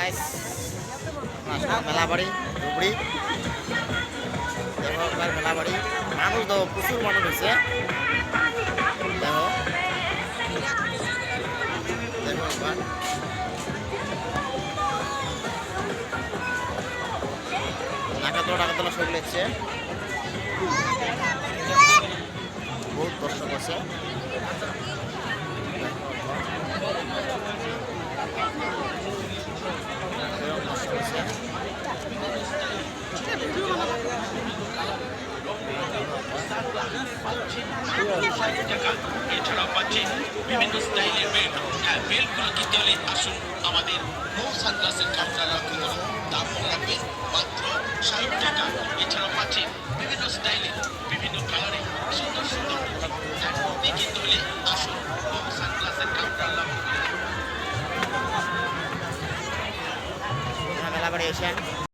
Guys মেলাবাড়ি Dhubri দেখো একবার মেলাবাড়ি মানুষ তো প্রচুর মানুষ হয়েছে দেখো দেখো একবার টাকাতলা শো লেগছে বহুত দর্শক আছে এছাড়াও পাচ্ছেন বিভিন্ন স্টাইলের বেল্ট। বেল্টগুলো কিনতে হলে আসুন আমাদের মৌ সানগ্লাসের কাউন্টারে লক্ষ্য করুন। দাম মনে রাখবেন মাত্র 60 টাকা। এছাড়াও পাচ্ছেন বিভিন্ন স্টাইলের বিভিন্ন কালারে সুন্দর সুন্দর আপনি কিনতে হলে আসুন মৌ সানগ্লাসের কাউন্টার লক্ষ্য করুন। মেলাবাড়ি এসে